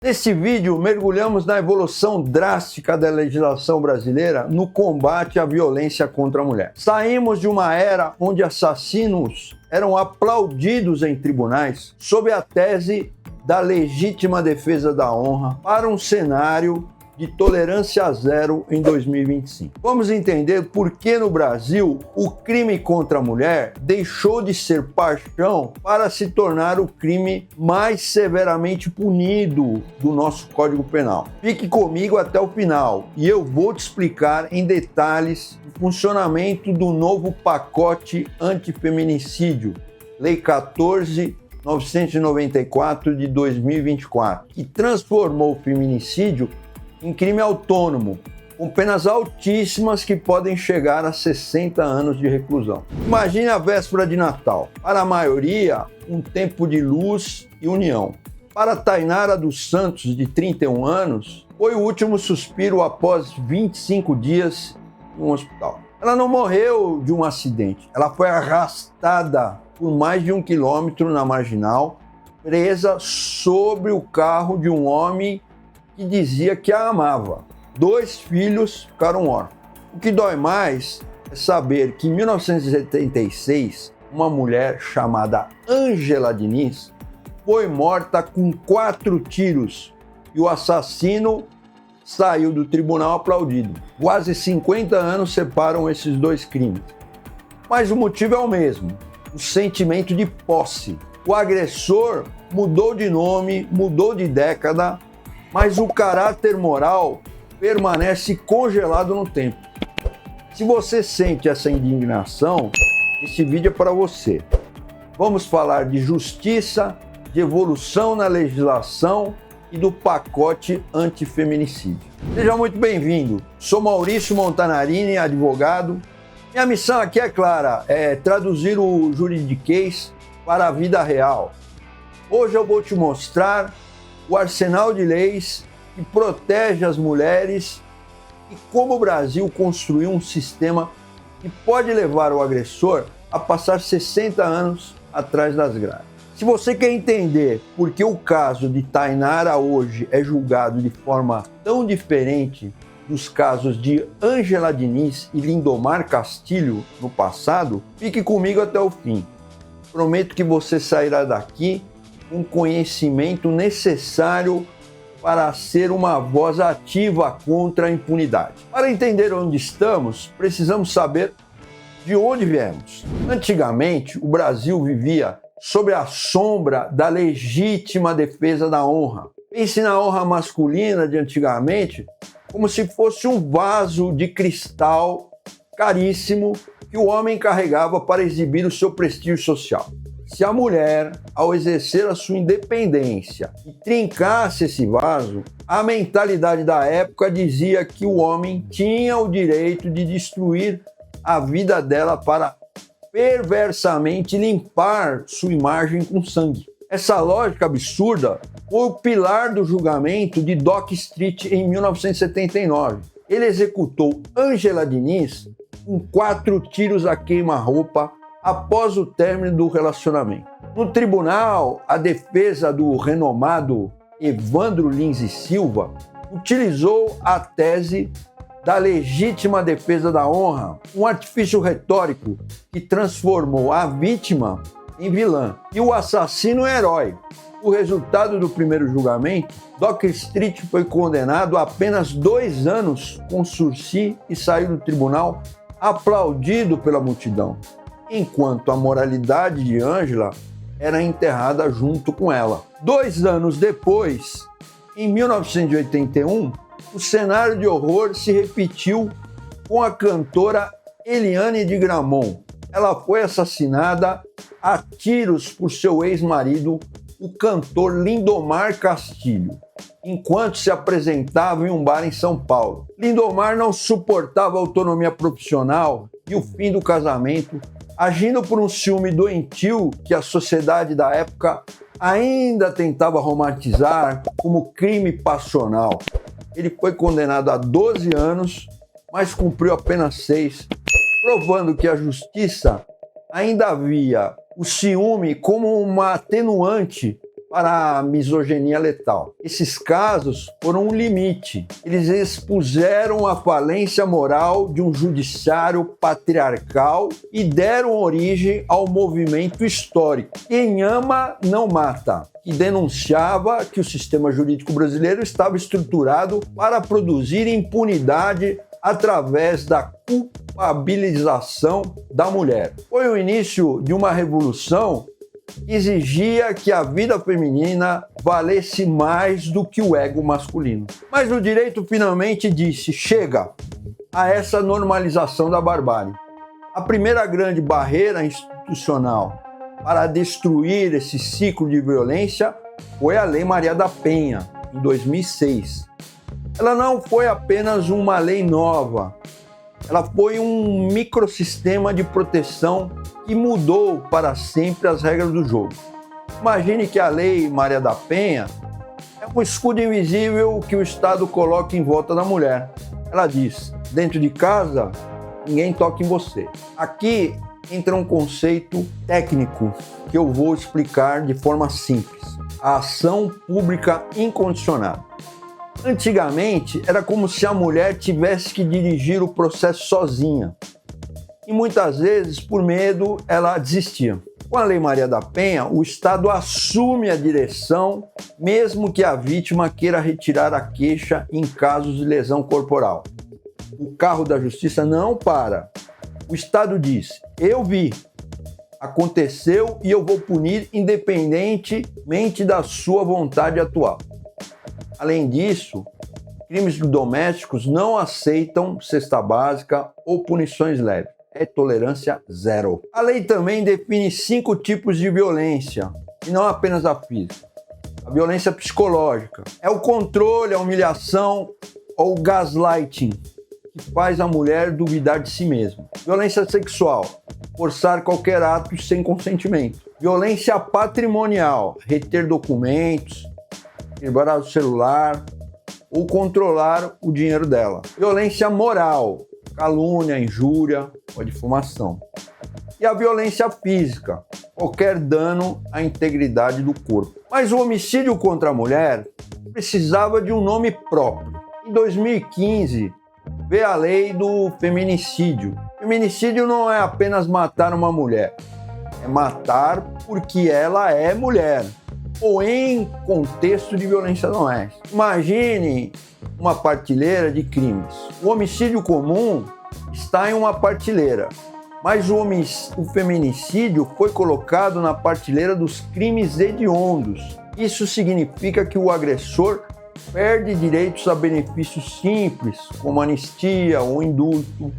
Nesse vídeo, mergulhamos na evolução drástica da legislação brasileira no combate à violência contra a mulher. Saímos de uma era onde assassinos eram aplaudidos em tribunais sob a tese da legítima defesa da honra para um cenário de tolerância zero em 2025. Vamos entender por que no Brasil o crime contra a mulher deixou de ser paixão para se tornar o crime mais severamente punido do nosso Código Penal. Fique comigo até o final e eu vou te explicar em detalhes o funcionamento do novo pacote antifeminicídio, Lei 14.994 de 2024, que transformou o feminicídio em crime autônomo, com penas altíssimas que podem chegar a 60 anos de reclusão. Imagine a véspera de Natal. Para a maioria, um tempo de luz e união. Para Tainara dos Santos, de 31 anos, foi o último suspiro após 25 dias em um hospital. Ela não morreu de um acidente, ela foi arrastada por mais de 1 quilômetro na marginal, presa sobre o carro de um homem que dizia que a amava. 2 filhos ficaram órfãos. O que dói mais é saber que em 1976, uma mulher chamada Ângela Diniz foi morta com 4 tiros e o assassino saiu do tribunal aplaudido. Quase 50 anos separam esses 2 crimes. Mas o motivo é o mesmo, o sentimento de posse. O agressor mudou de nome, mudou de década, mas o caráter moral permanece congelado no tempo. Se você sente essa indignação, esse vídeo é para você. Vamos falar de justiça, de evolução na legislação e do pacote antifeminicídio. Seja muito bem-vindo. Sou Maurício Montanarini, advogado. Minha missão aqui é clara, é traduzir o juridiquês para a vida real. Hoje eu vou te mostrar o arsenal de leis que protege as mulheres e como o Brasil construiu um sistema que pode levar o agressor a passar 60 anos atrás das grades. Se você quer entender por que o caso de Tainara hoje é julgado de forma tão diferente dos casos de Ângela Diniz e Lindomar Castilho no passado, fique comigo até o fim. Prometo que você sairá daqui um conhecimento necessário para ser uma voz ativa contra a impunidade. Para entender onde estamos, precisamos saber de onde viemos. Antigamente, o Brasil vivia sob a sombra da legítima defesa da honra. Pense na honra masculina de antigamente como se fosse um vaso de cristal caríssimo que o homem carregava para exibir o seu prestígio social. Se a mulher, ao exercer a sua independência, trincasse esse vaso, a mentalidade da época dizia que o homem tinha o direito de destruir a vida dela para perversamente limpar sua imagem com sangue. Essa lógica absurda foi o pilar do julgamento de Dock Street em 1979. Ele executou Ângela Diniz com 4 tiros a queima-roupa após o término do relacionamento. No tribunal, a defesa do renomado Evandro Lins e Silva utilizou a tese da legítima defesa da honra, um artifício retórico que transformou a vítima em vilã e o assassino em herói. O resultado do primeiro julgamento, Dock Street foi condenado a apenas 2 anos com sursi e saiu do tribunal aplaudido pela multidão, enquanto a moralidade de Ângela era enterrada junto com ela. 2 anos depois, em 1981, o cenário de horror se repetiu com a cantora Eliane de Gramont. Ela foi assassinada a tiros por seu ex-marido, o cantor Lindomar Castilho, enquanto se apresentava em um bar em São Paulo. Lindomar não suportava a autonomia profissional e o fim do casamento, agindo por um ciúme doentio que a sociedade da época ainda tentava romantizar como crime passional. Ele foi condenado a 12 anos, mas cumpriu apenas 6, provando que a justiça ainda via o ciúme como uma atenuante para a misoginia letal. Esses casos foram um limite. Eles expuseram a falência moral de um judiciário patriarcal e deram origem ao movimento histórico Quem Ama Não Mata, que denunciava que o sistema jurídico brasileiro estava estruturado para produzir impunidade através da culpabilização da mulher. Foi o início de uma revolução que exigia que a vida feminina valesse mais do que o ego masculino. Mas o direito finalmente disse: chega a essa normalização da barbárie. A primeira grande barreira institucional para destruir esse ciclo de violência foi a Lei Maria da Penha, em 2006. Ela não foi apenas uma lei nova, ela foi um microsistema de proteção que mudou para sempre as regras do jogo. Imagine que a Lei Maria da Penha é um escudo invisível que o Estado coloca em volta da mulher. Ela diz: dentro de casa, ninguém toca em você. Aqui entra um conceito técnico que eu vou explicar de forma simples: a ação pública incondicionada. Antigamente, era como se a mulher tivesse que dirigir o processo sozinha. E muitas vezes, por medo, ela desistia. Com a Lei Maria da Penha, o Estado assume a direção, mesmo que a vítima queira retirar a queixa em casos de lesão corporal. O carro da justiça não para. O Estado diz: eu vi, aconteceu e eu vou punir independentemente da sua vontade atual. Além disso, crimes domésticos não aceitam cesta básica ou punições leves. É tolerância zero. A lei também define 5 tipos de violência, e não apenas a física. A violência psicológica é o controle, a humilhação ou o gaslighting, que faz a mulher duvidar de si mesma. Violência sexual, forçar qualquer ato sem consentimento. Violência patrimonial, reter documentos, quebrar o celular ou controlar o dinheiro dela. Violência moral, calúnia, injúria ou difamação. E a violência física, qualquer dano à integridade do corpo. Mas o homicídio contra a mulher precisava de um nome próprio. Em 2015, veio a lei do feminicídio. Feminicídio não é apenas matar uma mulher, é matar porque ela é mulher, ou em contexto de violência doméstica. Imagine uma partilheira de crimes. O homicídio comum está em uma partilheira, mas o feminicídio foi colocado na partilheira dos crimes hediondos. Isso significa que o agressor perde direitos a benefícios simples, como anistia ou indulto.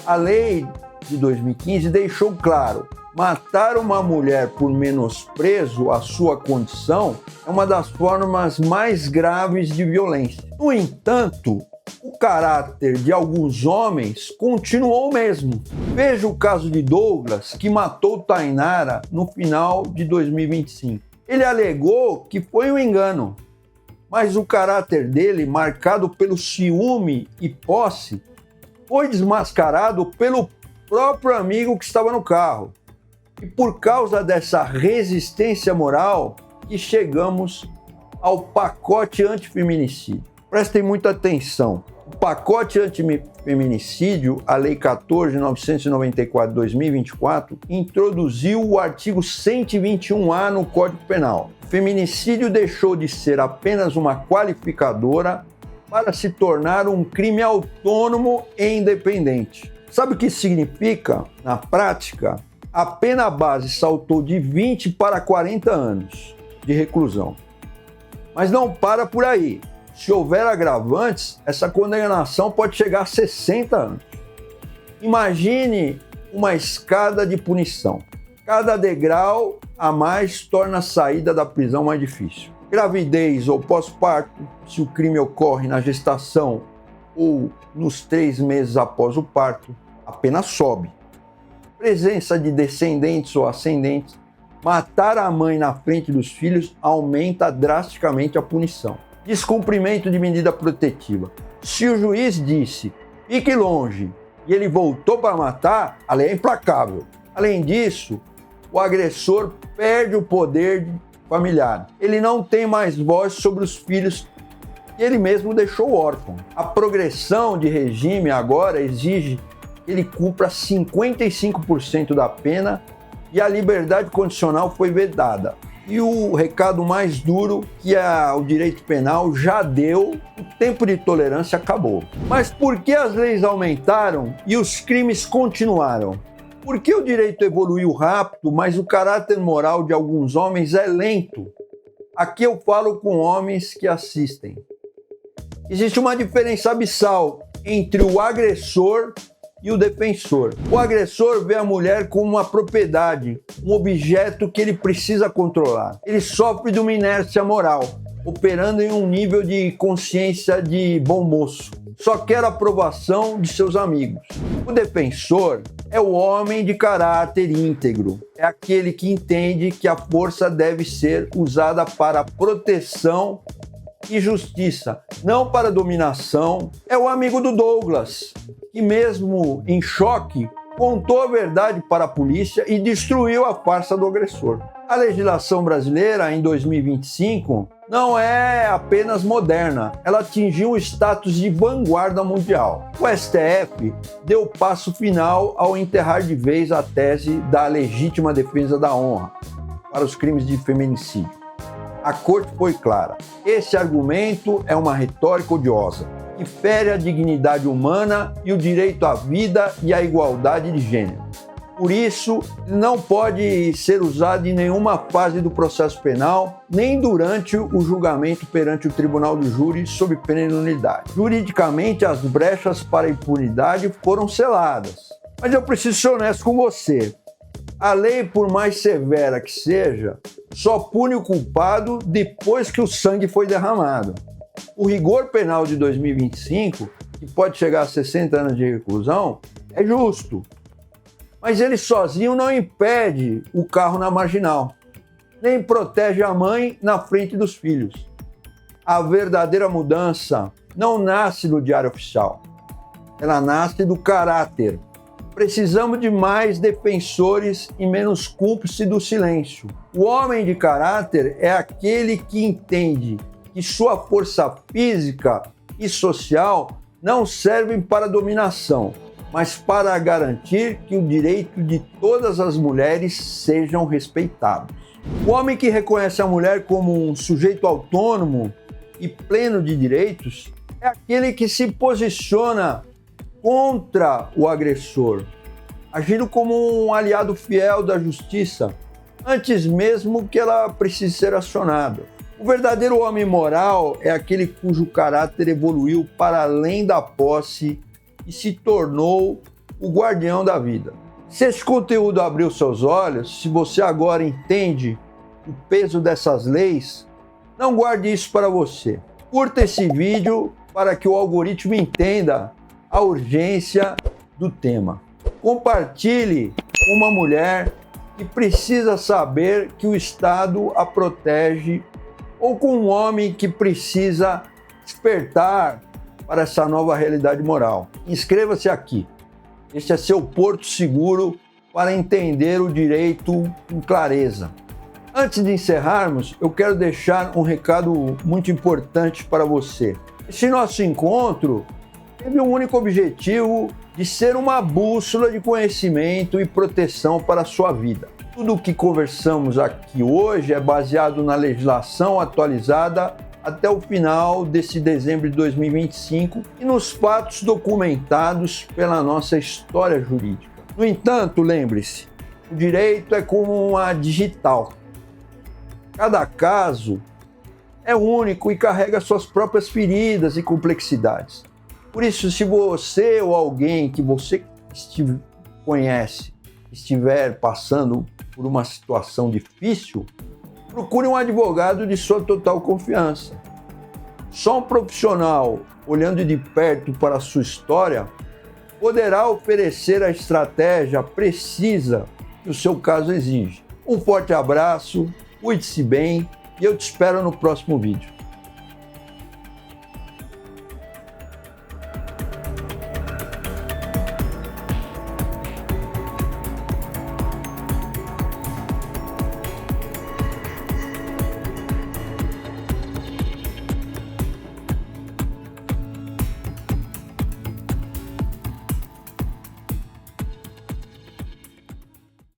A lei de 2015 deixou claro: matar uma mulher por menosprezo à sua condição é uma das formas mais graves de violência. No entanto, o caráter de alguns homens continuou o mesmo. Veja o caso de Douglas, que matou Tainara no final de 2025. Ele alegou que foi um engano, mas o caráter dele, marcado pelo ciúme e posse, foi desmascarado pelo próprio amigo que estava no carro. E por causa dessa resistência moral que chegamos ao pacote antifeminicídio. Prestem muita atenção. O pacote antifeminicídio, a Lei 14.994 de 2024, introduziu o artigo 121A no Código Penal. O feminicídio deixou de ser apenas uma qualificadora para se tornar um crime autônomo e independente. Sabe o que isso significa? Na prática, a pena base saltou de 20 para 40 anos de reclusão. Mas não para por aí. Se houver agravantes, essa condenação pode chegar a 60 anos. Imagine uma escada de punição. Cada degrau a mais torna a saída da prisão mais difícil. Gravidez ou pós-parto, se o crime ocorre na gestação ou nos 3 meses após o parto, a pena sobe. Presença de descendentes ou ascendentes, matar a mãe na frente dos filhos aumenta drasticamente a punição. Descumprimento de medida protetiva. Se o juiz disse, fique longe, e ele voltou para matar, a lei é implacável. Além disso, o agressor perde o poder familiar. Ele não tem mais voz sobre os filhos que ele mesmo deixou órfão. A progressão de regime agora exige que ele cumpra 55% da pena e a liberdade condicional foi vedada. E o recado mais duro que o direito penal já deu, o tempo de tolerância acabou. Mas por que as leis aumentaram e os crimes continuaram? Por que o direito evoluiu rápido, mas o caráter moral de alguns homens é lento? Aqui eu falo com homens que assistem. Existe uma diferença abissal entre o agressor e o defensor. O agressor vê a mulher como uma propriedade, um objeto que ele precisa controlar. Ele sofre de uma inércia moral, operando em um nível de consciência de bom moço. Só quer a aprovação de seus amigos. O defensor é o homem de caráter íntegro. É aquele que entende que a força deve ser usada para proteção e justiça, não para dominação. É o amigo do Douglas, que mesmo em choque, contou a verdade para a polícia e destruiu a farsa do agressor. A legislação brasileira, em 2025, não é apenas moderna, ela atingiu um status de vanguarda mundial. O STF deu o passo final ao enterrar de vez a tese da legítima defesa da honra para os crimes de feminicídio. A corte foi clara. Esse argumento é uma retórica odiosa, que fere a dignidade humana e o direito à vida e à igualdade de gênero. Por isso, não pode ser usado em nenhuma fase do processo penal, nem durante o julgamento perante o tribunal do júri sob pena de nulidade. Juridicamente, as brechas para a impunidade foram seladas. Mas eu preciso ser honesto com você. A lei, por mais severa que seja, só pune o culpado depois que o sangue foi derramado. O rigor penal de 2025, que pode chegar a 60 anos de reclusão, é justo. Mas ele sozinho não impede o carro na marginal, nem protege a mãe na frente dos filhos. A verdadeira mudança não nasce do diário oficial, ela nasce do caráter. Precisamos de mais defensores e menos cúmplices do silêncio. O homem de caráter é aquele que entende que sua força física e social não servem para dominação, mas para garantir que o direito de todas as mulheres sejam respeitados. O homem que reconhece a mulher como um sujeito autônomo e pleno de direitos é aquele que se posiciona contra o agressor, agindo como um aliado fiel da justiça, antes mesmo que ela precise ser acionada. O verdadeiro homem moral é aquele cujo caráter evoluiu para além da posse e se tornou o guardião da vida. Se esse conteúdo abriu seus olhos, se você agora entende o peso dessas leis, não guarde isso para você. Curta esse vídeo para que o algoritmo entenda a urgência do tema. Compartilhe com uma mulher que precisa saber que o Estado a protege ou com um homem que precisa despertar para essa nova realidade moral. Inscreva-se aqui. Este é seu porto seguro para entender o direito com clareza. Antes de encerrarmos, eu quero deixar um recado muito importante para você. Esse nosso encontro teve um único objetivo de ser uma bússola de conhecimento e proteção para a sua vida. Tudo o que conversamos aqui hoje é baseado na legislação atualizada até o final desse dezembro de 2025 e nos fatos documentados pela nossa história jurídica. No entanto, lembre-se, o direito é como uma digital. Cada caso é único e carrega suas próprias feridas e complexidades. Por isso, se você ou alguém que você conhece estiver passando por uma situação difícil, procure um advogado de sua total confiança. Só um profissional olhando de perto para a sua história poderá oferecer a estratégia precisa que o seu caso exige. Um forte abraço, cuide-se bem e eu te espero no próximo vídeo.